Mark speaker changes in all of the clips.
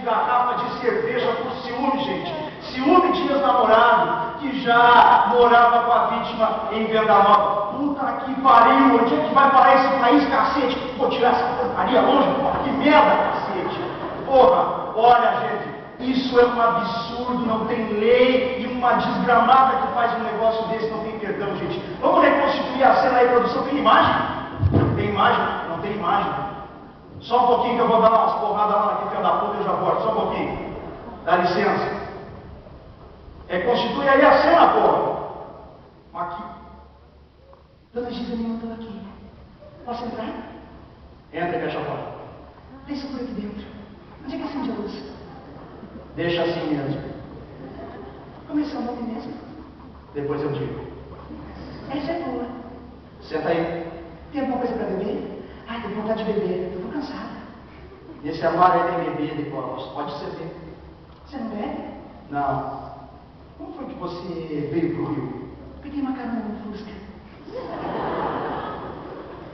Speaker 1: garrafa de cerveja por ciúme, gente. Ciúme de ex-namorado que já morava com a vítima em Venda Nova. Puta que pariu, onde é que vai parar esse país, cacete? Vou tirar essa porcaria longe, porra, que merda, cacete. Porra, olha, gente, isso é um absurdo, não tem lei, e uma desgramada que faz um negócio desse não tem perdão, gente. Vamos reconstituir a cena aí, produção. Tem imagem? Tem imagem? Não tem imagem. Só um pouquinho que eu vou dar umas porradas lá naquele filho da puta e eu já volto. Só um pouquinho. Dá licença. Reconstitui aí a cena, porra. Aqui.
Speaker 2: Dona Giselina, estou aqui. Posso entrar?
Speaker 1: Entra e fecha a porta.
Speaker 2: Deixa por aqui dentro. Onde é que acende a luz?
Speaker 1: Deixa assim mesmo.
Speaker 2: Como é seu nome mesmo?
Speaker 1: Depois eu digo.
Speaker 2: Essa é boa.
Speaker 1: Senta aí.
Speaker 2: Tem alguma coisa para beber? Ai, tenho vontade de beber. Eu estou cansada.
Speaker 1: Nesse armário aí tem bebida e colos. Pode servir.
Speaker 2: Você não bebe?
Speaker 1: Não. Como foi que você veio pro Rio?
Speaker 2: Peguei uma carona no Fusca.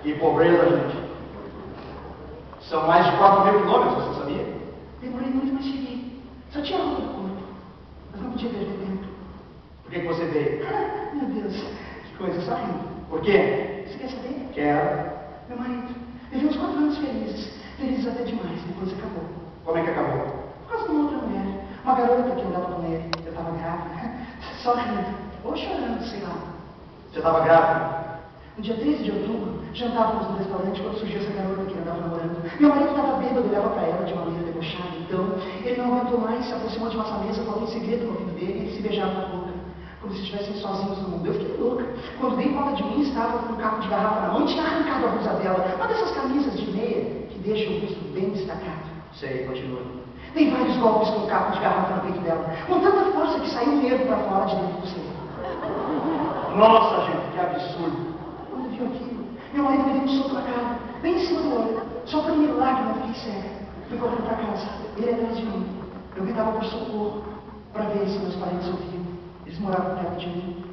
Speaker 1: Que pobreza, gente. São mais de 4.000 quilômetros, você sabia?
Speaker 2: Demorei muito, mas cheguei. Só tinha roupa no corpo. Mas não podia perder tempo.
Speaker 1: Por que você veio?
Speaker 2: Ah, meu Deus. Que coisa, só rindo.
Speaker 1: Por quê?
Speaker 2: Você quer saber?
Speaker 1: Quero.
Speaker 2: Meu marido. Viveu uns 4 anos felizes. Felizes até demais. Depois acabou.
Speaker 1: Como é que acabou?
Speaker 2: Por causa de uma outra mulher. Uma garota que andava com ele. Eu estava grávida. Só rindo. Ou chorando, sei lá.
Speaker 1: Você estava grávida?
Speaker 2: No dia 13 de outubro, jantávamos no restaurante quando surgiu essa garota que ele andava namorando. Meu marido estava bêbado e olhava para ela de maneira debochada. Então, ele não aguentou mais, se aproximou de nossa mesa, falou em segredo no ouvido dele e eles se beijaram na boca. Como se estivessem sozinhos no mundo. Eu fiquei louca. Quando dei conta de mim, estava com um caco de garrafa na mão e tinha arrancado a blusa dela. Uma dessas camisas de meia que deixam o rosto bem destacado.
Speaker 1: Sei, continua.
Speaker 2: Dei vários golpes com o caco de garrafa no peito dela, com tanta força que saiu um nervo para fora de dentro do seio.
Speaker 1: Nossa, gente, que absurdo.
Speaker 2: Quando viu aquilo, meu marido me deu um soco na cara, bem em cima do olho. Só por milagre não fiquei cega. Fui correndo para casa, ele atrás de mim. Eu gritava por socorro, para ver se meus parentes ouviam. Eles moravam perto de mim.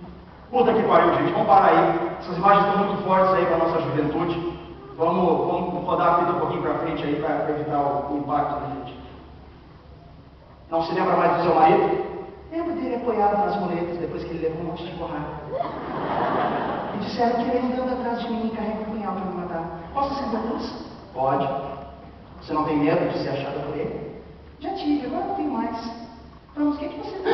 Speaker 1: Puta que pariu, gente. Vamos parar aí. Essas imagens estão muito fortes aí para nossa juventude. Vamos rodar a fita um pouquinho para frente aí para evitar o impacto da gente. Não se lembra mais do seu marido?
Speaker 2: Lembro dele apoiado nas muletas depois que ele levou um monte de porrada. E disseram que ele ainda anda atrás de mim e carrega um punhal para me matar. Posso acender a luz?
Speaker 1: Pode. Você não tem medo de ser achada por ele?
Speaker 2: Já tive, agora não tenho mais. Vamos, o que você tem?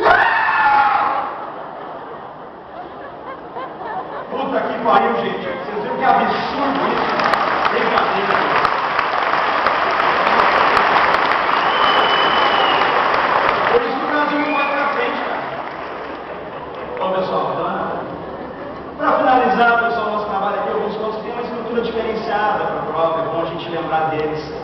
Speaker 1: Puta que pariu, gente. Vocês viram que absurdo isso? Brincadeira. Por isso que o Brasil não vai pra frente, cara. Bom, pessoal, para finalizar, pessoal, nosso trabalho aqui, alguns pontos que tem uma estrutura diferenciada para a prova, é bom a gente lembrar deles.